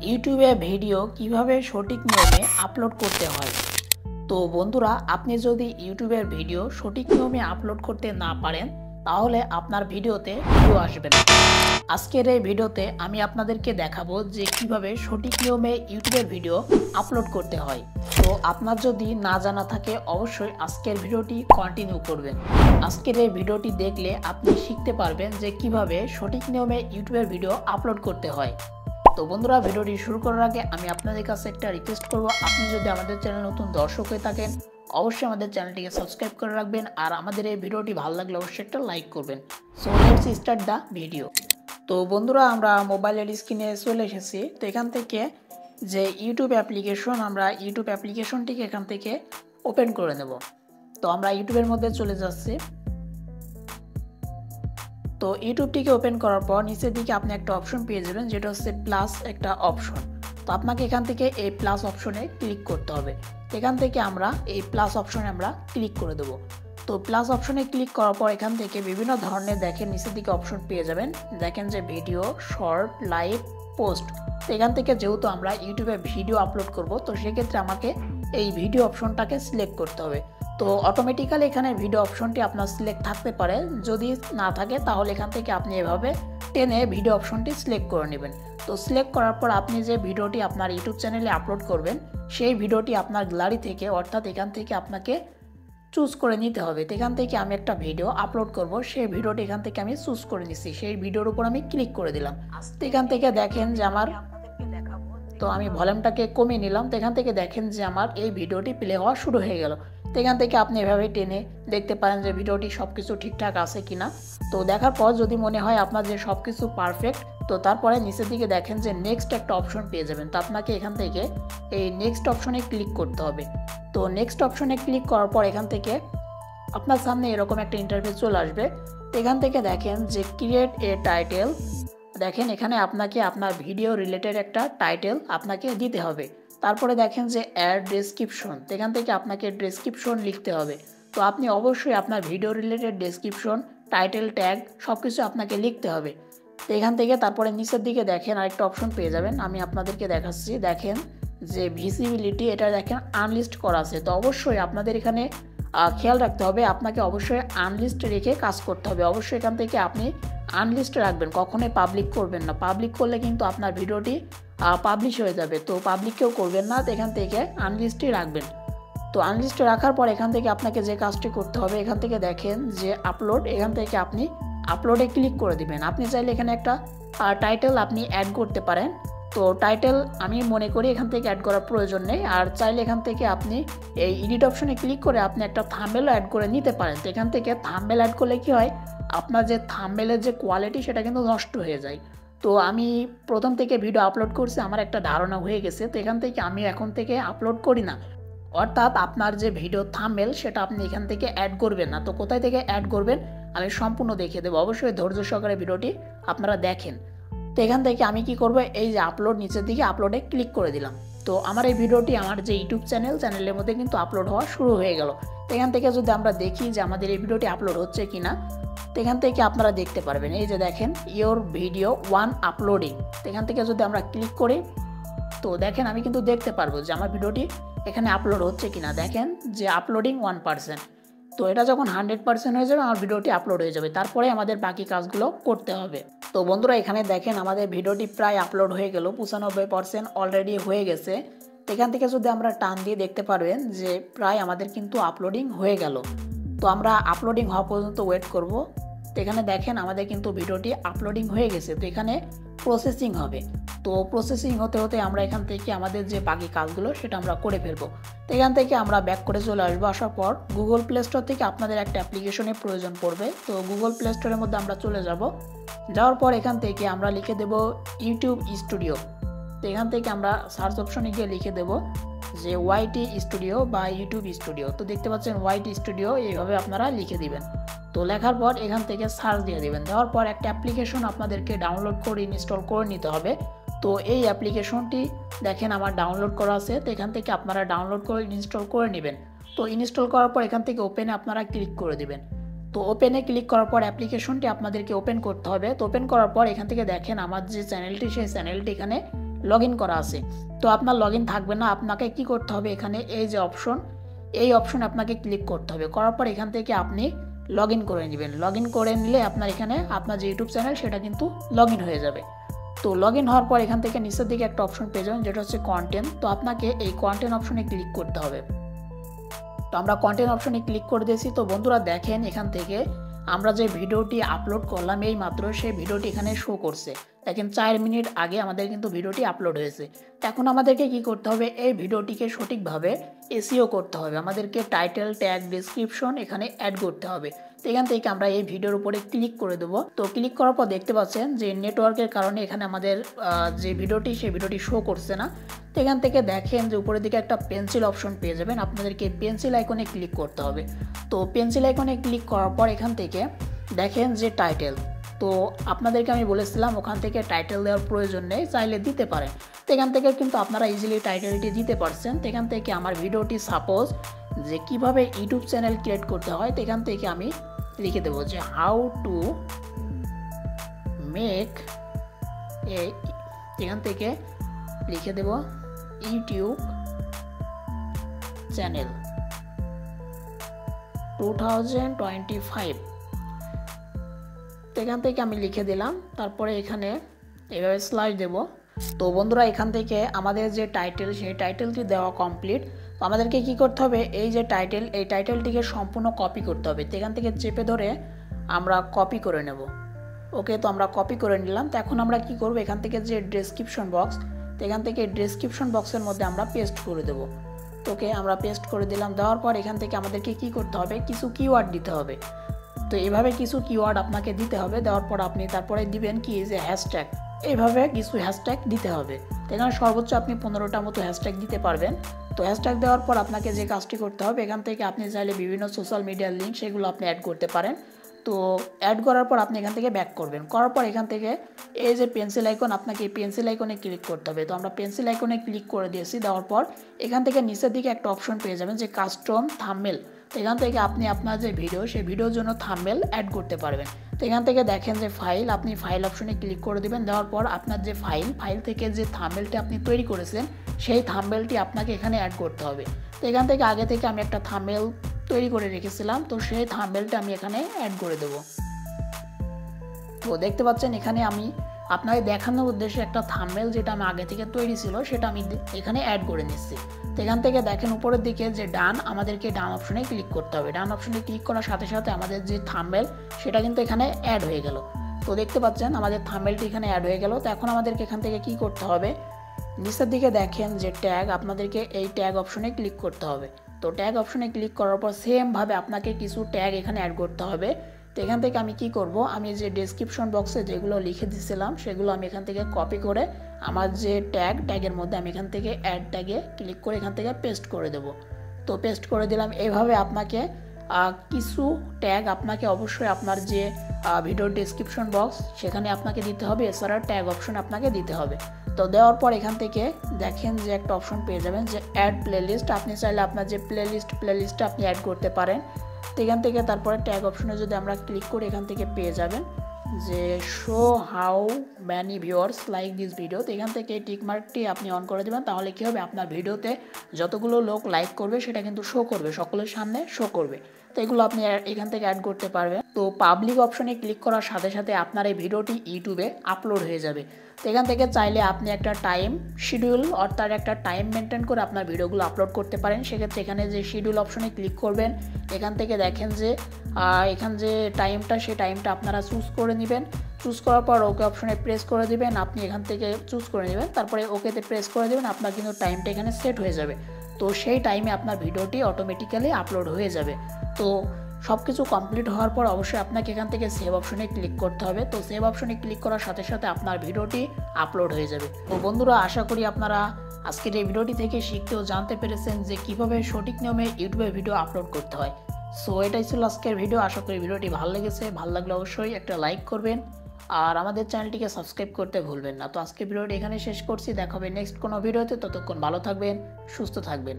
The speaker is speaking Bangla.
ইউটিউবে ভিডিও কিভাবে সঠিক নিয়মে আপলোড করতে হয়। তো বন্ধুরা, আপনি যদি ইউটিউবের ভিডিও সঠিক নিয়মে আপলোড করতে না পারেন তাহলে আপনার ভিডিওতে ভিউ আসবে না। আজকের এই ভিডিওতে আমি আপনাদেরকে দেখাবো যে কিভাবে সঠিক নিয়মে ইউটিউবের ভিডিও আপলোড করতে হয়। তো আপনার যদি না জানা থাকে অবশ্যই আজকের ভিডিওটি কন্টিনিউ করবেন। আজকের এই ভিডিওটি দেখলে আপনি শিখতে পারবেন যে কিভাবে সঠিক নিয়মে ইউটিউবের ভিডিও আপলোড করতে হয়। তো বন্ধুরা, ভিডিওটি শুরু করার আগে আমি আপনাদের কাছে একটা রিকোয়েস্ট করব, আপনি যদি আমাদের চ্যানেল নতুন দর্শক হয়ে থাকেন অবশ্যই আমাদের চ্যানেলটিকে সাবস্ক্রাইব করে রাখবেন, আর আমাদের এই ভিডিওটি ভালো লাগলে অবশ্যই একটা লাইক করবেন। So let's start the video. তো বন্ধুরা, আমরা মোবাইলের স্ক্রিনে চলে এসেছি। তো এখান থেকে যে ইউটিউব অ্যাপ্লিকেশন, আমরা ইউটিউব অ্যাপ্লিকেশনটিকে এখান থেকে ওপেন করে নেব। তো আমরা ইউটিউবের মধ্যে চলে যাচ্ছি। তো ইউটিউবটিকে ওপেন করার পর নিচের দিকে আপনি একটা অপশন পেয়ে যাবেন, যেটা হচ্ছে প্লাস একটা অপশন। তো আপনাকে এখান থেকে এই প্লাস অপশনে ক্লিক করতে হবে। এখান থেকে আমরা এই প্লাস অপশনে আমরা ক্লিক করে দেবো। তো প্লাস অপশনে ক্লিক করার পর এখান থেকে বিভিন্ন ধরনের দেখেন নিচের দিকে অপশন পেয়ে যাবেন। দেখেন যে ভিডিও, শর্ট, লাইভ, পোস্ট। তো এখান থেকে যেহেতু আমরা ইউটিউবে ভিডিও আপলোড করব, তো সেক্ষেত্রে আমাকে এই ভিডিও অপশনটাকে সিলেক্ট করতে হবে। তো অটোমেটিক্যালি এখানে ভিডিও অপশনটি আপনার সিলেক্ট থাকতে পারে, যদি না থাকে তাহলে এখান থেকে আপনি এভাবে টেনে ভিডিও অপশনটি সিলেক্ট করে নেবেন। তো সিলেক্ট করার পর আপনি যে ভিডিওটি আপনার ইউটিউব চ্যানেলে আপলোড করবেন সেই ভিডিওটি আপনার গ্যালারি থেকে, অর্থাৎ এখান থেকে আপনাকে চুজ করে নিতে হবে। তো এখান থেকে আমি একটা ভিডিও আপলোড করব, সেই ভিডিওটি এখান থেকে আমি চুজ করে নিচ্ছি, সেই ভিডিওর উপর আমি ক্লিক করে দিলাম। তো এখান থেকে দেখেন যে আমার, তো আমি ভলিউমটাকে কমিয়ে নিলাম। তো এখান থেকে দেখেন যে আমার এই ভিডিওটি প্লে হওয়া শুরু হয়ে গেল। তো এখান থেকে আপনি এভাবে টেনে দেখতে পারেন যে ভিডিওটি সব কিছু ঠিকঠাক আছে কিনা। তো দেখার পর যদি মনে হয় আপনার যে সব কিছু পারফেক্ট, তো তারপরে নিচের দিকে দেখেন যে নেক্সট একটা অপশন পেয়ে যাবেন। তো আপনাকে এখান থেকে এই নেক্সট অপশনে ক্লিক করতে হবে। তো নেক্সট অপশনে ক্লিক করার পর এখান থেকে আপনার সামনে এরকম একটা ইন্টারফেস চলে আসবে। তো এখান থেকে দেখেন যে ক্রিয়েট এ টাইটেল। দেখেন এখানে আপনাকে আপনার ভিডিও রিলেটেড একটা টাইটেল আপনাকে দিতে হবে। তারপরে দেখেন যে অ্যাড ডেসক্রিপশন। তো এখান থেকে আপনাকে ডেসক্রিপশন লিখতে হবে। তো আপনি অবশ্যই আপনার video related description, title, tag সব কিছু আপনাকে লিখতে হবে। তো এখান থেকে তারপরে নিচের দিকে দেখেন আরেকটা অপশন পেয়ে যাবেন, আমি আপনাদেরকে দেখাচ্ছি। দেখেন যে ভিজিবিলিটি, এটা দেখেন আনলিস্ট করা আছে। তো অবশ্যই আপনাদের এখানে খেয়াল রাখতে হবে, আপনাকে অবশ্যই আনলিস্ট রেখে কাজ করতে হবে। অবশ্যই এখান থেকে আপনি আনলিস্ট রাখবেন, কখনোই পাবলিক করবেন না। পাবলিক করলে কিন্তু আপনার ভিডিওটি পাবলিশ হয়ে যাবে, তো পাবলিককেও করবেন না। তো এখান থেকে আনলিস্টই রাখবেন। তো আনলিস্টে রাখার পর এখান থেকে আপনাকে যে কাজটি করতে হবে, এখান থেকে দেখেন যে আপলোড, এখান থেকে আপনি আপলোডে ক্লিক করে দিবেন। আপনি চাইলে এখানে একটা টাইটেল আপনি অ্যাড করতে পারেন। তো টাইটেল আমি মনে করি এখান থেকে অ্যাড করার প্রয়োজন নেই। আর চাইলে এখান থেকে আপনি এই এডিট অপশনে ক্লিক করে আপনি একটা থাম্বনেলও অ্যাড করে নিতে পারেন। তো এখান থেকে থাম্বনেল অ্যাড করলে কি হয়, আপনার যে থাম্বনেলের যে কোয়ালিটি সেটা কিন্তু নষ্ট হয়ে যায়। তো আমি প্রথম থেকে ভিডিও আপলোড করছি, আমার একটা ধারণা হয়ে গেছে। তো এখান থেকে আমি এখন থেকে আপলোড করি না, অর্থাৎ আপনার যে ভিডিও থাম্বনেল সেটা আপনি এখান থেকে অ্যাড করবেন না। তো কোথায় থেকে অ্যাড করবেন আমি সম্পূর্ণ দেখিয়ে দেবো, অবশ্যই ধৈর্য সহকারে ভিডিওটি আপনারা দেখেন। তো এখান থেকে আমি কি করব, এই যে আপলোড, নিচের দিকে আপলোডে ক্লিক করে দিলাম। তো আমার এই ভিডিওটি আমার যে ইউটিউব চ্যানেলের মধ্যে কিন্তু আপলোড হওয়া শুরু হয়ে গেল। তো এখান থেকে যদি আমরা দেখি যে আমাদের এই ভিডিওটি আপলোড হচ্ছে কিনা, তো এখান থেকে আপনারা দেখতে পারবেন এই যে দেখেন ইওর ভিডিও 1 আপলোডিং। তো এখান থেকে যদি আমরা ক্লিক করি, তো দেখেন আমি কিন্তু দেখতে পারবো যে আমার ভিডিওটি এখানে আপলোড হচ্ছে কিনা। দেখেন যে আপলোডিং 1%। তো এটা যখন 100% হয়ে যাবে আমার ভিডিওটি আপলোড হয়ে যাবে, তারপরে আমাদের বাকি কাজগুলো করতে হবে। তো বন্ধুরা, এখানে দেখেন আমাদের ভিডিওটি প্রায় আপলোড হয়ে গেল, 95% অলরেডি হয়ে গেছে। তো এখান থেকে যদি আমরা টান দিয়ে দেখতে পারবেন যে প্রায় আমাদের কিন্তু আপলোডিং হয়ে গেল। তো আমরা আপলোডিং হওয়া পর্যন্ত ওয়েট করব। তো এখানে দেখেন আমাদের কিন্তু ভিডিওটি আপলোডিং হয়ে গেছে। তো এখানে প্রসেসিং হবে। তো প্রসেসিং হতে হতে আমরা এখান থেকে আমাদের যে বাকি কাজগুলো সেটা আমরা করে ফেলবো। তো এখান থেকে আমরা ব্যাক করে চলে আসবো। আসার পর গুগল প্লে স্টোর থেকে আপনাদের একটা অ্যাপ্লিকেশনের প্রয়োজন পড়বে। তো গুগল প্লে স্টোরের মধ্যে আমরা চলে যাব। যাওয়ার পর এখান থেকে আমরা লিখে দেব ইউটিউব স্টুডিও। তো এখান থেকে আমরা সার্চ অপশনে গিয়ে লিখে দেব যে ওয়াইটি স্টুডিও বা ইউটিউব স্টুডিও। তো দেখতে পাচ্ছেন ওয়াইটি স্টুডিও, এইভাবে আপনারা লিখে দিবেন। তো লেখার পর এখান থেকে সার্চ দিয়ে দেবেন। দেওয়ার পর একটা অ্যাপ্লিকেশন আপনাদেরকে ডাউনলোড করে ইনস্টল করে নিতে হবে। তো এই অ্যাপ্লিকেশনটি দেখেন আমার ডাউনলোড করা আছে। তো এখান থেকে আপনারা ডাউনলোড করে ইনস্টল করে নেবেন। তো ইনস্টল করার পর এখান থেকে ওপেনে আপনারা ক্লিক করে দেবেন। তো ওপেনে ক্লিক করার পর অ্যাপ্লিকেশনটি আপনাদেরকে ওপেন করতে হবে। তো ওপেন করার পর এখান থেকে দেখেন আমার যে চ্যানেলটি, সেই চ্যানেলটি এখানে লগ ইন করা আছে। তো আপনার লগ ইন থাকবে না, আপনাকে কি করতে হবে, এখানে এই যে অপশন, এই অপশন আপনাকে ক্লিক করতে হবে। করার পর এখান থেকে আপনি লগ ইন করে নেবেন। লগ ইন করে নিলে আপনার এখানে আপনার যে ইউটিউব চ্যানেল সেটা কিন্তু লগ ইন হয়ে যাবে। তো লগ ইন হওয়ার পর এখান থেকে নিচের দিকে একটা অপশন পেয়ে যাবেন যেটা হচ্ছে কন্টেন্ট। তো আপনাকে এই কন্টেন্ট অপশনে ক্লিক করতে হবে। তো আমরা কন্টেন্ট অপশনে ক্লিক করে দিয়েছি। তো বন্ধুরা দেখেন এখান থেকে আমরা যে ভিডিওটি আপলোড করলাম এই মাত্র সেই ভিডিওটি এখানে শো করছে। দেখেন 4 মিনিট আগে আমাদের কিন্তু ভিডিওটি আপলোড হয়েছে। এখন আমাদেরকে কি করতে হবে, এই ভিডিওটিকে সঠিকভাবে এসইও করতে হবে। আমাদেরকে টাইটেল, ট্যাগ, ডেসক্রিপশন এখানে অ্যাড করতে হবে। তো এখান থেকে আমরা এই ভিডিওর উপরে ক্লিক করে দেবো। তো ক্লিক করার পর দেখতে পাচ্ছেন যে নেটওয়ার্কের কারণে এখানে আমাদের যে ভিডিওটি সেই ভিডিওটি শো করছে না। তো এখান থেকে দেখেন যে উপরের দিকে একটা পেন্সিল অপশন পেয়ে যাবেন, আপনাদেরকে পেন্সিল আইকনে ক্লিক করতে হবে। তো পেন্সিল আইকনে ক্লিক করার পর এখান থেকে দেখেন যে টাইটেল, তো আপনাদেরকে আমি বলেছিলাম ওখান থেকে টাইটেল দেওয়ার প্রয়োজন নেই, চাইলে দিতে পারেন। তো এখান থেকে কিন্তু আপনারা ইজিলি টাইটেলটি দিতে পারছেন। তো এখান থেকে আমার ভিডিওটি সাপোজ যে কিভাবে ইউটিউব চ্যানেল ক্রিয়েট করতে হয়, তো এখান থেকে আমি লিখে দেবো যে হাউ টু মেক এ, এখান থেকে লিখে দেব ইউটিউব চ্যানেল 2025। তো এখান থেকে আমি লিখে দিলাম, তারপরে এখানে এভাবে স্ল্যাশ দেব। তো বন্ধুরা এখান থেকে আমাদের যে টাইটেল সেই টাইটেলটি দেওয়া কমপ্লিট। তো আমাদেরকে কি করতে হবে, এই যে টাইটেল, এই টাইটেলটিকে সম্পূর্ণ কপি করতে হবে। তো এখান থেকে চেপে ধরে আমরা কপি করে নেব। ওকে, তো আমরা কপি করে নিলাম। তো এখন আমরা কি করব, এখান থেকে যে ডেসক্রিপশন বক্স, তো এখান থেকে ডেসক্রিপশন বক্সের মধ্যে আমরা পেস্ট করে দেব। ওকে, আমরা পেস্ট করে দিলাম। দেওয়ার পর এখান থেকে আমাদেরকে কি করতে হবে, কিছু কিওয়ার্ড দিতে হবে। তো এইভাবে কিছু কিওয়ার্ড আপনাকে দিতে হবে। দেওয়ার পর আপনি তারপরে দিবেন কি যে হ্যাশট্যাগ, এইভাবে কিছু হ্যাশট্যাগ দিতে হবে। তো এখানে সর্বোচ্চ আপনি 15টা মতো হ্যাশট্যাগ দিতে পারবেন। তো হ্যাশট্যাগ দেওয়ার পর আপনাকে যে কাজটি করতে হবে, এখান থেকে আপনি চাইলে বিভিন্ন সোশ্যাল মিডিয়ার লিঙ্ক সেগুলো আপনি অ্যাড করতে পারেন। তো অ্যাড করার পর আপনি এখান থেকে ব্যাক করবেন। করার পর এখান থেকে এই যে পেন্সিল আইকন, আপনাকে এই পেন্সিল আইকনে ক্লিক করতে হবে। তো আমরা পেন্সিল আইকনে ক্লিক করে দিয়েছি। দেওয়ার পর এখান থেকে নিচের দিকে একটা অপশন পেয়ে যাবেন যে কাস্টম থাম্বনেল। তো এখান থেকে আপনি আপনার যে ভিডিও সেই ভিডিওর জন্য থাম্বনেল অ্যাড করতে পারবেন। তো এখান থেকে দেখেন যে ফাইল, আপনি ফাইল অপশনে ক্লিক করে দেবেন। দেওয়ার পর আপনার যে ফাইল থেকে যে থাম্বনেলটি আপনি তৈরি করেছেন সেই থাম্বনেলটি আপনাকে এখানে অ্যাড করতে হবে। তো এখান থেকে আগে থেকে আমি একটা থাম্বনেল তৈরি করে রেখেছিলাম, তো সেই থাম্বনেলটা আমি এখানে অ্যাড করে দেব। তো দেখতে পাচ্ছেন এখানে আমি আপনাকে দেখানোর উদ্দেশ্যে একটা থাম্বনেল যেটা আমি আগে থেকে তৈরি ছিল সেটা আমি এখানে অ্যাড করে নিচ্ছি। তো এখান থেকে দেখেন উপরের দিকে যে ডান, আমাদেরকে ডান অপশনে ক্লিক করতে হবে। ডান অপশনে ক্লিক করার সাথে সাথে আমাদের যে থাম্বনেল সেটা কিন্তু এখানে অ্যাড হয়ে গেল। তো দেখতে পাচ্ছেন আমাদের থাম্বনেলটি এখানে অ্যাড হয়ে গেল। তো এখন আমাদেরকে এখান থেকে কি করতে হবে, নিচের দিকে দেখেন যে ট্যাগ, আপনাদেরকে এই ট্যাগ অপশনে ক্লিক করতে হবে। তো ট্যাগ অপশনে ক্লিক করার পর সেমভাবে আপনাকে কিছু ট্যাগ এখানে অ্যাড করতে হবে। তো এখান থেকে আমি কি করব, আমি যে ডেসক্রিপশন বক্সে যেগুলো লিখে দিয়েছিলাম সেগুলো আমি এখান থেকে কপি করে আমার যে ট্যাগের মধ্যে আমি এখান থেকে অ্যাড ট্যাগে ক্লিক করে এখান থেকে পেস্ট করে দেব। তো পেস্ট করে দিলাম। এইভাবে আপনাকে কিছু ট্যাগ আপনাকে অবশ্যই আপনার যে ভিডিওর ডেসক্রিপশন বক্স সেখানে আপনাকে দিতে হবে, এছাড়া ট্যাগ অপশন আপনাকে দিতে হবে। তো দেওয়ার পর এখান থেকে দেখেন যে একটা অপশন পেয়ে যাবেন যে অ্যাড প্লেলিস্ট। আপনি চাইলে আপনার যে প্লেলিস্টটা আপনি অ্যাড করতে পারেন। তো এখান থেকে তারপরে ট্যাগ অপশনে যদি আমরা ক্লিক করি এখান থেকে পেয়ে যাবেন যে show how many viewers like this video. তো এখান থেকে টিক মার্কটি আপনি অন করে দেবেন, তাহলে কী হবে, আপনার ভিডিওতে যতগুলো লোক লাইক করবে সেটা কিন্তু শো করবে, সকলের সামনে শো করবে। তো এগুলো আপনি এখান থেকে অ্যাড করতে পারবেন। তো পাবলিক অপশনে ক্লিক করার সাথে সাথে আপনার এই ভিডিওটি ইউটিউবে আপলোড হয়ে যাবে। তো এখান থেকে চাইলে আপনি একটা টাইম শিডিউল অর্থাৎ একটা টাইম মেনটেন করে আপনার ভিডিওগুলো আপলোড করতে পারেন। সেক্ষেত্রে এখানে যে শিডিউল অপশনে ক্লিক করবেন, এখান থেকে দেখেন যে এখান যে টাইমটা সেই টাইমটা আপনারা চুজ করে নেবেন। চুজ করার পর ওকে অপশনে প্রেস করে দিবেন, আপনি এখান থেকে চুজ করে নেবেন, তারপরে ওকেতে প্রেস করে দেবেন, আপনার কিন্তু টাইমটা এখানে সেট হয়ে যাবে। তো সেই টাইমে আপনার ভিডিওটি অটোমেটিক্যালি আপলোড হয়ে যাবে। তো সব কিছু কমপ্লিট হওয়ার পর অবশ্যই আপনাকে এখান থেকে সেভ অপশনে ক্লিক করতে হবে। তো সেভ অপশনে ক্লিক করার সাথে সাথে আপনার ভিডিওটি আপলোড হয়ে যাবে। তো বন্ধুরা আশা করি আপনারা আজকের এই ভিডিওটি থেকে শিখতে ও জানতে পেরেছেন যে কিভাবে সঠিক নিয়মে ইউটিউবে ভিডিও আপলোড করতে হয়। সো এটাই ছিল আজকের ভিডিও। আশা করি ভিডিওটি ভালো লেগেছে। ভালো লাগলে অবশ্যই একটা লাইক করবেন আর আমাদের চ্যানেলটিকে সাবস্ক্রাইব করতে ভুলবেন না। তো আজকের ভিডিওটি এখানে শেষ করছি, দেখা হবে নেক্সট কোনো ভিডিওতে। ততক্ষণ ভালো থাকবেন, সুস্থ থাকবেন।